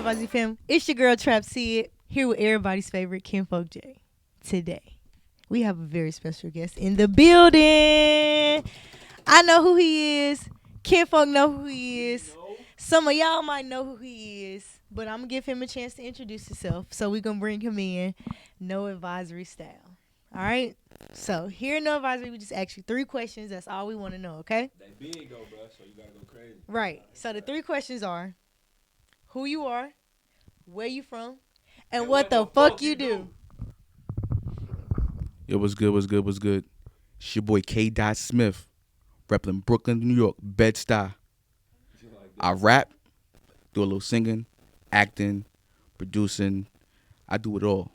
NoAdvisory fam. It's your girl Trap Sid here with everybody's favorite Kinfolk Jay. Today, we have a very special guest in the building. I know who he is. Kinfolk know who he is. Some of y'all might know who he is, but I'm gonna give him a chance to introduce himself. So we're gonna bring him in, no advisory style. All right. So here in No Advisory, we just ask you 3 questions. That's all we want to know. Okay. They big though, bro. So you gotta go crazy. Right. So the 3 questions are: who you are, where you from, and what the fuck you do. Yo, what's good, what's good, what's good? It's your boy K. Dot Smith, repping Brooklyn, New York, Bed-Stuy. I rap, do a little singing, acting, producing. I do it all.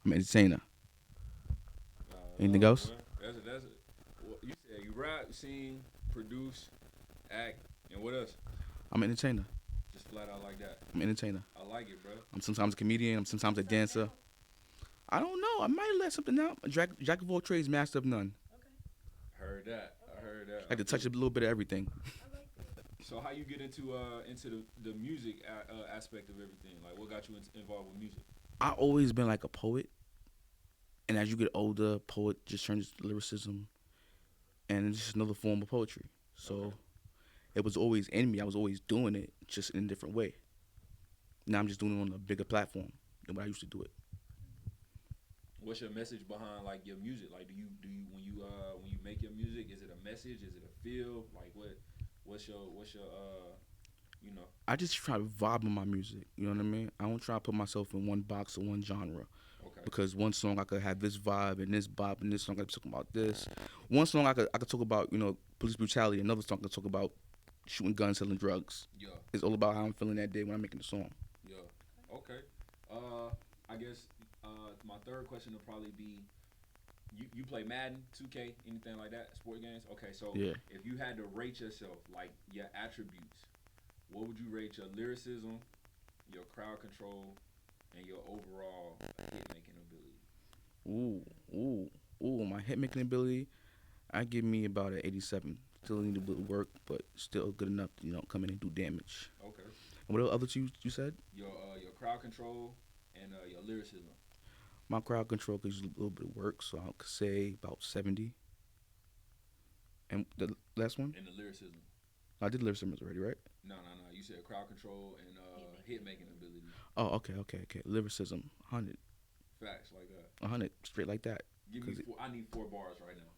I'm an entertainer. Anything else? That's it. Well, you said you rap, sing, produce, act, and what else? I'm an entertainer. Just flat out like that. I'm an entertainer. I like it, bro. I'm sometimes a comedian. I'm sometimes a dancer. I don't know. I might let something out. Jack of all trades, master of none. Heard that. I heard that. I like to touch a little bit of everything. So how you get into the music aspect of everything? Like, what got you involved with music? I always been like a poet, and as you get older, poet just turns to lyricism, and it's just another form of poetry. So it was always in me. I was always doing it, just in a different way. Now I'm just doing it on a bigger platform than what I used to do it. What's your message behind like your music? Like, do you when you make your music, is it a message? Is it a feel? Like, what's your you know? I just try to vibe with my music. You know what I mean? I don't try to put myself in one box or one genre. Okay. Because one song I could have this vibe and this bop, and this song I could talk about this. One song I could talk about, police brutality. Another song I could talk about shooting guns, selling drugs. Yeah. It's all about how I'm feeling that day when I'm making the song. Yeah. Okay. I guess my third question will probably be, you play Madden, 2K, anything like that, sport games? Okay, so Yeah. if you had to rate yourself, like your attributes, what would you rate your lyricism, your crowd control, and your overall hit making ability? My hit making ability, I give me about an 87. Still need a little work, but still good enough to come in and do damage. Okay. And what are the other two you said? Your crowd control and your lyricism. My crowd control gives a little bit of work, so I could say about 70. And the last one? And the lyricism. I did lyricism already, right? No. You said crowd control and hit making ability. Oh, okay. Lyricism, 100. Facts like that. 100, straight like that. Give me I need 4 bars right now.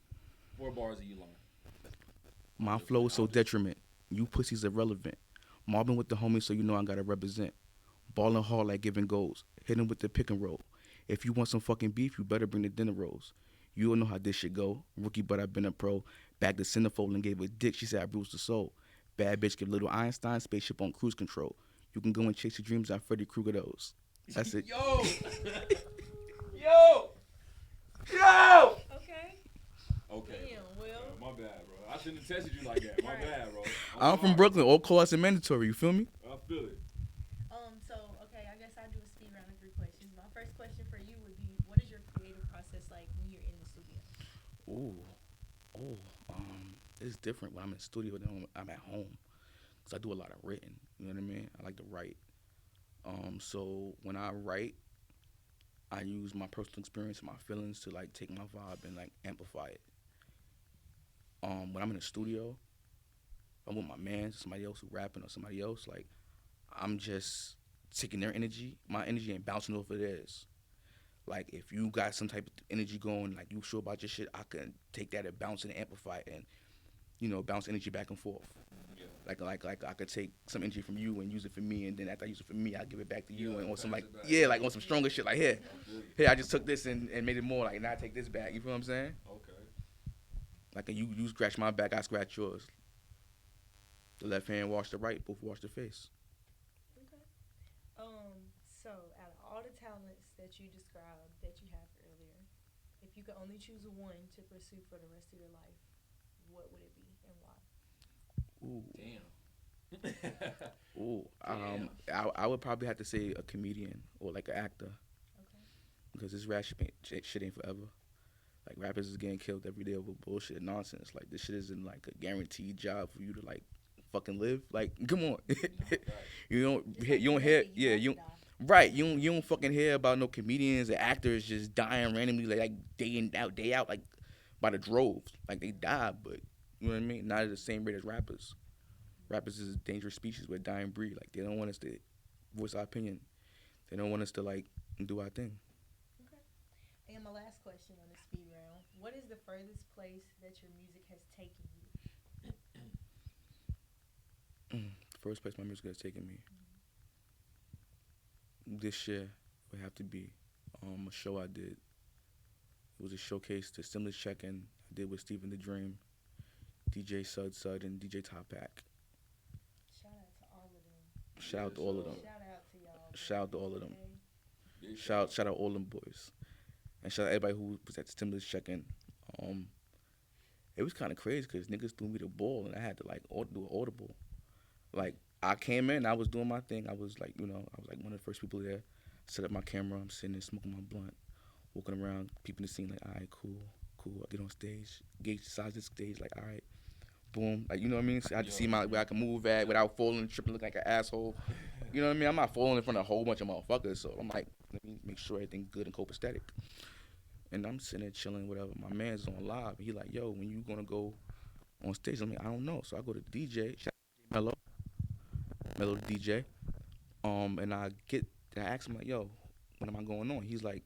4 bars of you line. My flow is so detriment. You pussies irrelevant. Mobbing with the homies, so you know I gotta represent. Balling hard like giving goals. Hitting with the pick and roll. If you want some fucking beef, you better bring the dinner rolls. You don't know how this shit go. Rookie, but I've been a pro. Back to centerfold and gave a dick. She said I bruised the soul. Bad bitch give little Einstein spaceship on cruise control. You can go and chase your dreams out Freddy Krueger those. That's it. Yo! Okay. Damn, Will. My bad, bro. I shouldn't have tested you like that. My bad, bro. I'm from Brooklyn. All calls are mandatory. You feel me? I feel it. I guess I do a speed round of 3 questions. My first question for you would be, what is your creative process like when you're in the studio? It's different when I'm in the studio than when I'm at home. Cause I do a lot of written. You know what I mean? I like to write. So when I write, I use my personal experience and my feelings to like take my vibe and like amplify it. When I'm in the studio, I'm with my man, somebody else who rapping or somebody else, like I'm just taking their energy, my energy, and bouncing off of theirs. Like if you got some type of energy going, like you sure about your shit, I can take that and bounce it and amplify it and bounce energy back and forth. Yeah. Like I could take some energy from you and use it for me, and then after I use it for me, I give it back to you, and on some like on some stronger shit. Like here, I just took this and made it more. Like now I take this back. You feel what I'm saying? Okay. Like you scratch my back, I scratch yours. The left hand wash the right, both wash the face. Okay. So out of all the talents that you described that you have earlier, if you could only choose one to pursue for the rest of your life, what would it be and why? Damn. I would probably have to say a comedian or like an actor. Okay. Because this rap shit ain't forever. Like rappers is getting killed every day over bullshit and nonsense. Like this shit isn't like a guaranteed job for you to like fucking live. Like, come on. No, facts. You don't hear, yeah, right. You don't fucking hear about no comedians and actors just dying randomly like day in out, day out, like by the droves. Like they die, but you know what I mean? Not at the same rate as rappers. Rappers is a dangerous species. We're a dying breed. Like they don't want us to voice our opinion. They don't want us to like do our thing. Okay. And my last question on the speed round: what is the furthest place that your music has taken you? First place my music has taken me this year would have to be a show I did. It was a showcase to Stimulus Check-In I did with Stephen the Dream, DJ Sud, and DJ Top Pack. Shout out to all of them. Shout out Yes, to all of them. Shout out to y'all. Shout out to all of them. Okay. Big Shout out all them boys. And shout out everybody who was at the Stimulus Check-In. Um, it was kind of crazy because niggas threw me the ball and I had to like do an audible. Like I came in, I was doing my thing. I was like, I was like one of the first people there. Set up my camera. I'm sitting there smoking my blunt, walking around, peeping the scene. Like, all right, cool. I get on stage, gauge the size of the stage. Like, all right, boom. Like, you know what I mean? So I had to see where I can move at without falling, tripping, look like an asshole. You know what I mean? I'm not falling in front of a whole bunch of motherfuckers. So I'm like, let me make sure everything's good and copacetic. And I'm sitting there chilling, whatever. My man's on live. He like, yo, when you gonna go on stage? I'm like, I don't know. So I go to the DJ, shout out to Mellow DJ. And I ask him like, yo, when am I going on? He's like,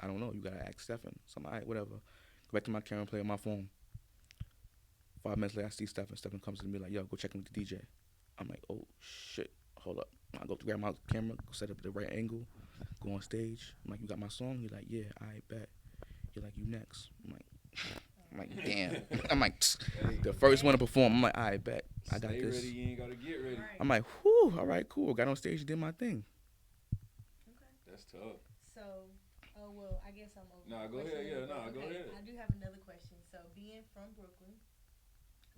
I don't know. You gotta ask Stefan. So I'm like, all right, whatever. Go back to my camera, play on my phone. 5 minutes later, I see Stefan. Stefan comes to me like, yo, go check in with the DJ. I'm like, oh shit, hold up. I go to grab my camera, go set up the right angle, go on stage. I'm like, you got my song? He's like, yeah, I bet. You're like, you next. I'm like, damn. I'm like, the first one to perform. I'm like, I bet. I got Stay this. ready, you ain't gotta get ready. Right. I'm like, whew, all right, cool. Got on stage, did my thing. Okay. That's tough. So, well, I guess I'm over. Nah, the go ahead. question. Yeah, nah, go Okay, ahead. I do have another question. So, being from Brooklyn,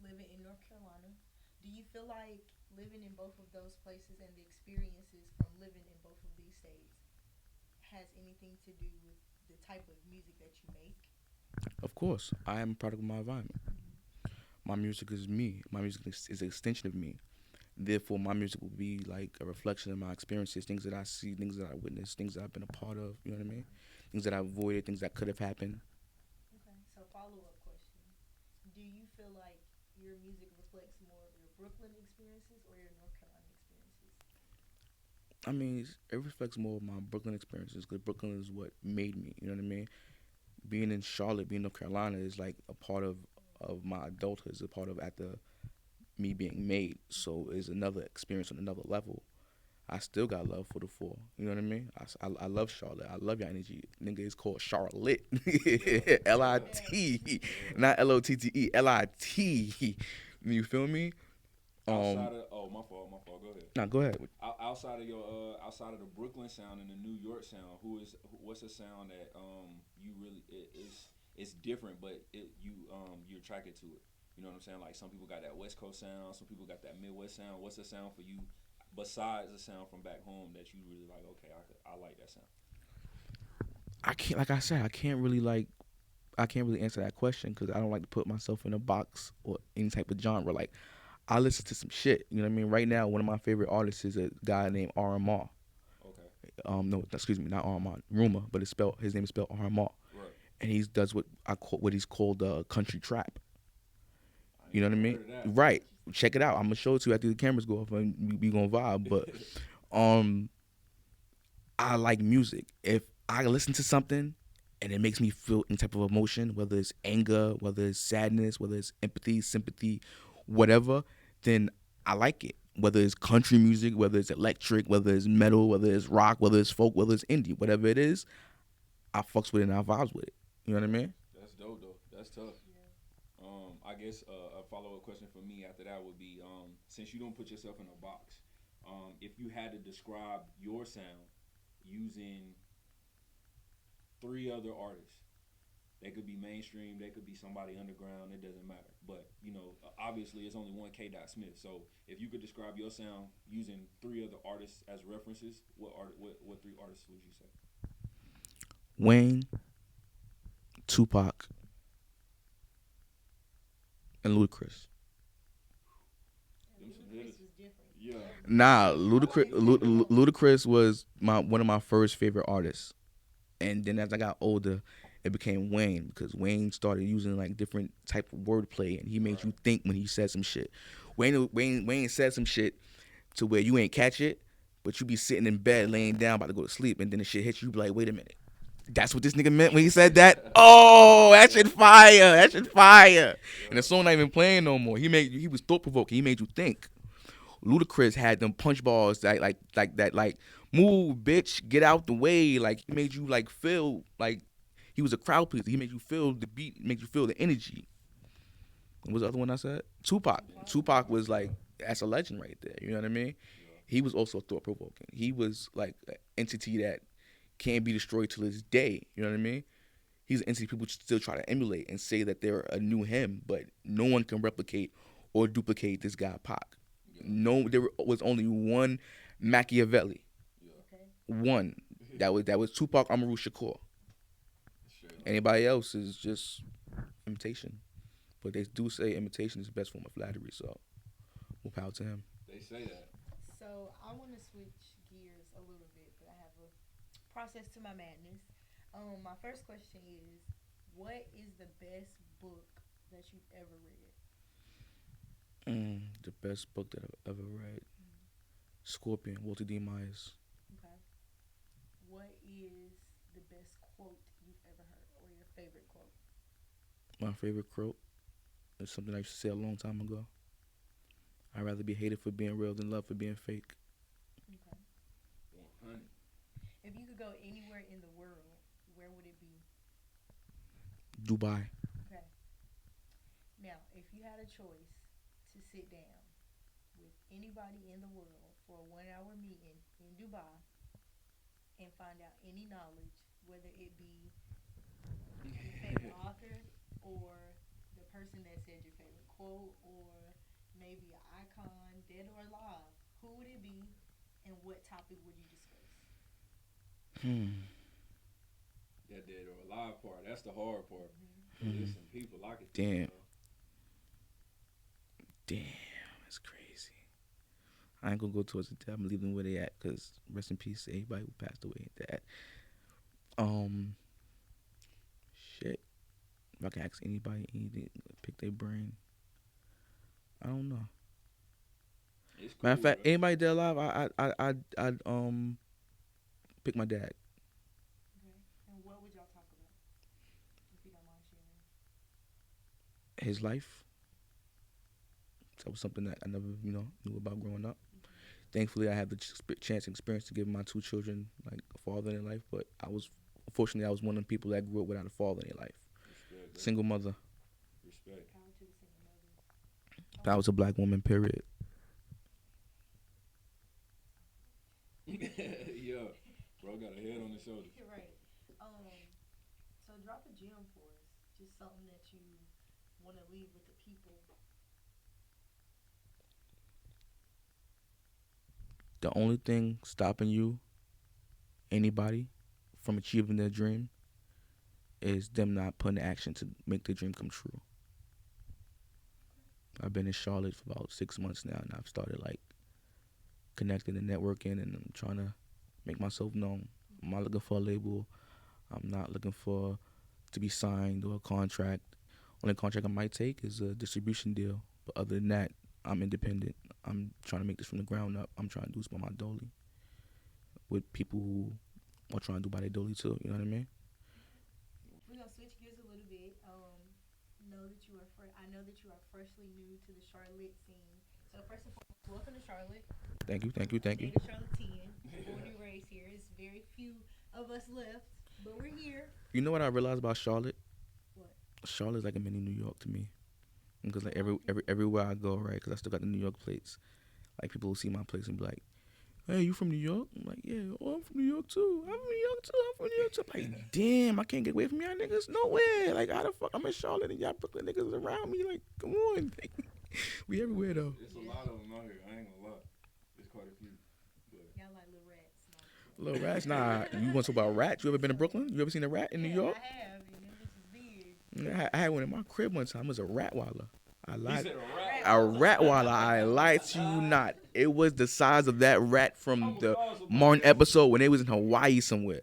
living in North Carolina, do you feel like living in both of those places and the experiences from living in both of these states has anything to do with the type of music that you make? Of course, I am a product of my environment. My music is me. My music is an extension of me. Therefore, my music will be like a reflection of my experiences, things that I see, things that I witnessed, things that I've been a part of. You know what I mean? Things that I avoided, things that could have happened. Okay. So, follow-up question: do you feel like your music reflects more of your Brooklyn experiences or your North Carolina experiences? I mean, it reflects more of my Brooklyn experiences because Brooklyn is what made me. You know what I mean? Being in Charlotte, being in North Carolina is like a part of my adulthood. It's a part of after me being made. So it's another experience on another level. I still got love for the four. You know what I mean? I love Charlotte. I love your energy. Nigga, it's called Charlotte. Lit. Not Lotte. Lit. You feel me? Outside of my fault. Go ahead. Nah, go ahead. Outside of your outside of the Brooklyn sound and the New York sound, what's a sound that you really it's different, but you're attracted to it. You know what I'm saying? Like some people got that West Coast sound, some people got that Midwest sound. What's the sound for you besides the sound from back home that you really like? Okay, I like that sound. I can't, like I said, I can't really answer that question because I don't like to put myself in a box or any type of genre. Like, I listen to some shit. You know what I mean? Right now, one of my favorite artists is a guy named RMR. Okay. No, excuse me, not RMR, Rumor, but his name is spelled RMR. Right. And he does what he's called country trap. You know what I mean? Heard of that. Right. Check it out. I'm gonna show it to you after the cameras go off and we gonna vibe. But I like music. If I listen to something and it makes me feel any type of emotion, whether it's anger, whether it's sadness, whether it's empathy, sympathy, whatever, then I like it. Whether it's country music, whether it's electric, whether it's metal, whether it's rock, whether it's folk, whether it's indie, whatever it is, I fucks with it and I vibes with it. You know what I mean? That's dope though. That's tough. I guess a follow-up question for me after that would be, since you don't put yourself in a box, if you had to describe your sound using 3 other artists, they could be mainstream, they could be somebody underground, it doesn't matter. But, obviously it's only one K. Smith. So if you could describe your sound using 3 other artists as references, what 3 artists would you say? Wayne, Tupac, and Ludacris. Hit Ludacris it. was different. Yeah. Nah, Always Ludacris was one of my first favorite artists. And then as I got older, it became Wayne because Wayne started using like different type of wordplay, and he made Right. you think when he said some shit. Wayne said some shit to where you ain't catch it, but you be sitting in bed laying down about to go to sleep, and then the shit hits you. You be like, wait a minute, that's what this nigga meant when he said that. Oh, that shit fire. That shit fire. And the Yeah. song not even playing no more. He was thought provoking. He made you think. Ludacris had them punch balls that like move bitch get out the way, like he made you like feel like he was a crowd pleaser. He made you feel the beat, made you feel the energy. What was the other one I said? Tupac was like, that's a legend right there, you know what I mean? Yeah. He was also thought provoking. He was like an entity that can't be destroyed till this day, you know what I mean? He's an entity people still try to emulate and say that they're a new him, but no one can replicate or duplicate this guy Pac. Yeah. No, there was only one Machiavelli. Yeah. Okay. One. That was Tupac Amaru Shakur. Straight up. Anybody else is just imitation. But they do say imitation is the best form of flattery, so more power to him. They say that. So I want to switch gears a little bit, but I have a process to my madness. My first question is, what is the best book that you've ever read? The best book that I've ever read. Scorpion, Walter D. Myers. Okay. What is the best quote you've ever heard, or your favorite quote? My favorite quote is something I used to say a long time ago. I'd rather be hated for being real than loved for being fake. Okay. 100. If you could go anywhere in the world, where would it be? Dubai. Okay. Now, if you had a choice to sit down with anybody in the world for a 1 hour meeting in Dubai and find out any knowledge, whether it be your favorite author or the person that said your favorite quote or maybe an icon, dead or alive, who would it be and what topic would you discuss? Hmm. That dead or alive part. That's the hard part. But Hmm. listen, people, I can think Damn. of. Damn, that's crazy. I ain't gonna go towards the top. I'm leaving them where they at, cause rest in peace to anybody who passed away. That um shit. If I can ask anybody anything, pick their brain. I don't know. It's Matter cool, of fact, bro. anybody dead alive, I'd pick my dad. Okay. And what would y'all talk about, if you don't mind sharing? His life. That was something that I never, knew about growing up. Thankfully, I had the chance and experience to give my two children like a father in their life. But unfortunately, I was one of the people that grew up without a father in their life. Respect, bro. Single mother. Respect. Power to the single mothers. I was a black woman. Period. Yeah. Bro got a head on his shoulders. You're right. So drop a gem for us. Just something that you want to leave with the people. The only thing stopping you, anybody, from achieving their dream, is them not putting action to make their dream come true. I've been in Charlotte for about 6 months now, and I've started like connecting and networking, and I'm trying to make myself known. I'm not looking for a label. I'm not looking for to be signed or a contract. Only contract I might take is a distribution deal. But other than that, I'm independent. I'm trying to make this from the ground up. I'm trying to do this by my dolly with people who are trying to do by their dolly too. You know what I mean? We're gonna switch gears a little bit. I know that you are freshly new to the Charlotte scene. So first and foremost, welcome to Charlotte. Thank you, thank you, thank you. Native Charlottean, born and raised here. It's very few of us left, but we're here. You know what I realized about Charlotte? What? Charlotte's like a mini New York to me. Because like everywhere I go, right? Because I still got the New York plates. Like people will see my place and be like, "Hey, you from New York?" I'm like, "Yeah, oh, I'm from New York too. I'm from New York too. I'm from New York too." I'm like, damn, I can't get away from y'all niggas nowhere. Like, how the fuck I'm in Charlotte and y'all Brooklyn niggas around me? Like, come on, we everywhere though. It's a lot of them out here. I ain't gonna lie. There's quite a few. But Y'all like little rats. No. Little rats, nah. You want to talk about rats? You ever been to Brooklyn? You ever seen a rat in New York? I have, and them bitches big. I had one in my crib one time. It was a rat waller. I he lied. said a rat A rat walla. I lie to you not. It was the size of that rat from the Martin episode when they was in Hawaii somewhere.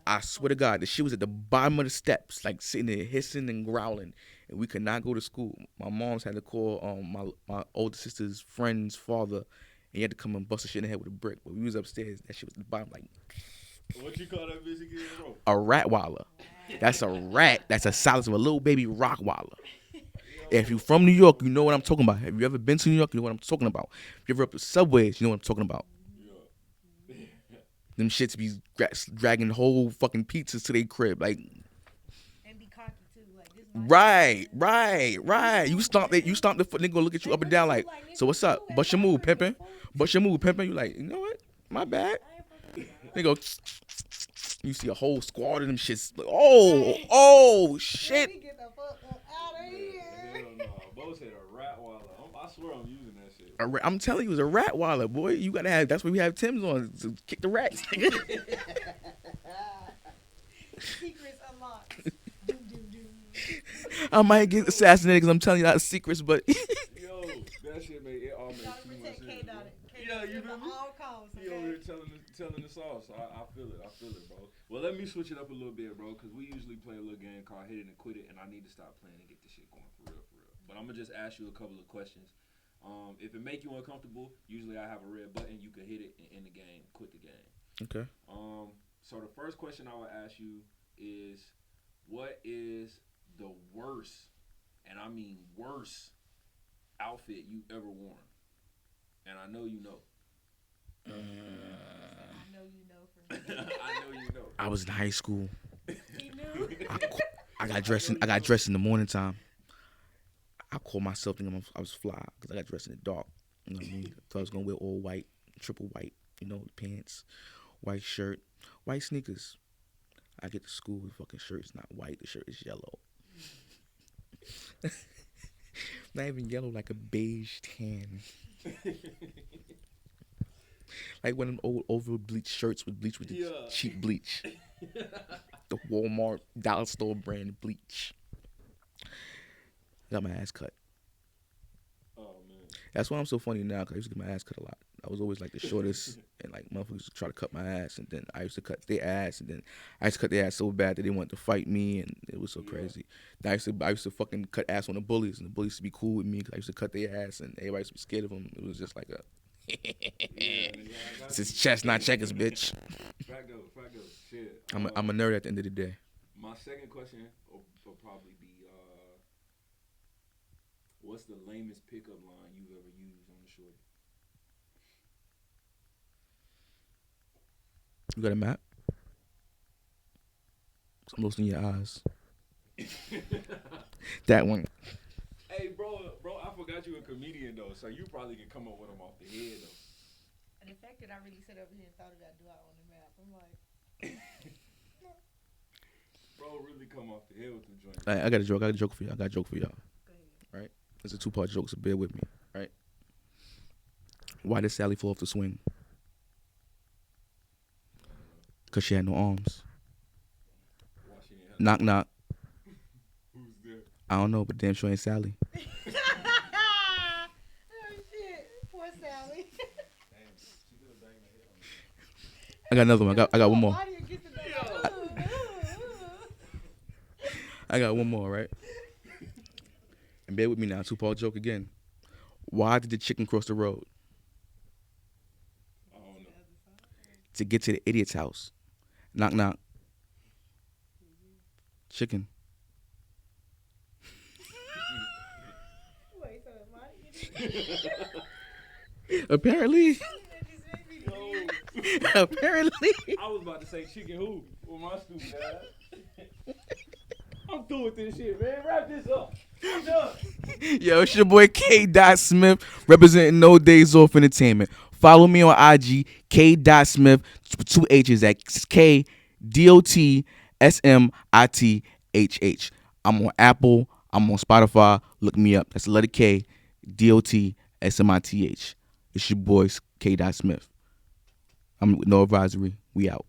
I swear to God, the shit was at the bottom of the steps, like sitting there hissing and growling, and we could not go to school. My mom's had to call my older sister's friend's father, and he had to come and bust the shit in the head with a brick. But we was upstairs, that shit was at the bottom, like What you call that bitch again, bro? a rat walla. That's a rat. That's a size of a little baby rock walla. If you from New York, you know what I'm talking about. Have you ever been to New York? You know what I'm talking about. If you ever up the subways, you know what I'm talking about. Them shits be dragging whole fucking pizzas to their crib, like. And be cocky too, like this. Right. You stomp the foot, nigga gonna look at you up and down like, so what's up? Bust your move, pimpin'. Bust your move, pimpin'. You like, you know what? My bad. They go. You see a whole squad of them shits. Like, oh shit. Get the fuck up out of here. Hell no. Bo said a rat wallet. I swear I'm using that shit. I'm telling you, it was a rat wallet, boy. You gotta have. That's why we have Tim's on to kick the rats. Secrets unlocked. Doom, doom, doom. I might get assassinated because I'm telling you not secrets, but Yo, that shit made it all make Gotta too much protect sense. K-Dot. Yeah, you feel me? All costs, He over okay? here telling the sauce. I feel it, bro. Well, let me switch it up a little bit, bro, because we usually play a little game called Hit It and Quit It, and I need to stop playing and get this shit going for real. But I'm gonna just ask you a couple of questions. If it make you uncomfortable, usually I have a red button. You can hit it and end the game, quit the game. okay. So the first question I will ask you is, what is the worst, and I mean worst, outfit you ever worn? And I know you know. I know you know for me. I know you know. I was in high school. He knew. I got dressed in the morning time. I called myself thinking I was fly because I got dressed in the dark. You know what I mean? Thought I was gonna wear all white, triple white. You know, pants, white shirt, white sneakers. I get to school, the fucking shirt's not white. The shirt is yellow. Not even yellow, like a beige tan. Like one of them old over bleached shirts with bleach with the cheap bleach. The Walmart dollar store brand bleach. Got my ass cut. Oh man. That's why I'm so funny now, because I used to get my ass cut a lot. I was always like the shortest, and like motherfuckers used to try to cut my ass, and then I used to cut their ass, and then I used to cut their ass so bad that they wanted to fight me, and it was so crazy. Then I used to fucking cut ass on the bullies, and the bullies used to be cool with me because I used to cut their ass, and everybody used to be scared of them. It was just like a, it's his chest, not checkers, bitch. Fact though, shit. I'm a nerd at the end of the day. My second question will probably be, what's the lamest pickup line you've ever used on the shorty? You got a map? I'm looking in your eyes. That one. Hey, bro, I forgot you a comedian though, so you probably can come up with them off the head though. And the fact that I really sat up here and thought about do I on the map, I'm like, Bro, really come off the head with them joints. I got a joke. I got a joke for y'all. go ahead. Right? It's a 2-part joke, so bear with me. Right? Why did Sally fall off the swing? Because she had no arms. Why she ain't have Knock, knock. Who's there? I don't know, but damn sure ain't Sally. Oh shit, poor Sally. I got another one. I got one more. Body against the door. I got one more, right? And bear with me now. 2-part joke again. Why did the chicken cross the road? I don't know. To get to the idiot's house. Knock, knock. Chicken. Wait, so am I? Apparently. Yo, Apparently. I was about to say chicken who with my stupid ass. I'm through with this shit, man. Wrap this up. I'm done. Yo, it's your boy K. Smith, representing No Days Off Entertainment. Follow me on IG, K. Smith, 2 H's at KDOTSMITHH. I'm on Apple. I'm on Spotify. Look me up. That's the letter K, DOTSMITH. It's your boy K. Smith. I'm with No Advisory. We out.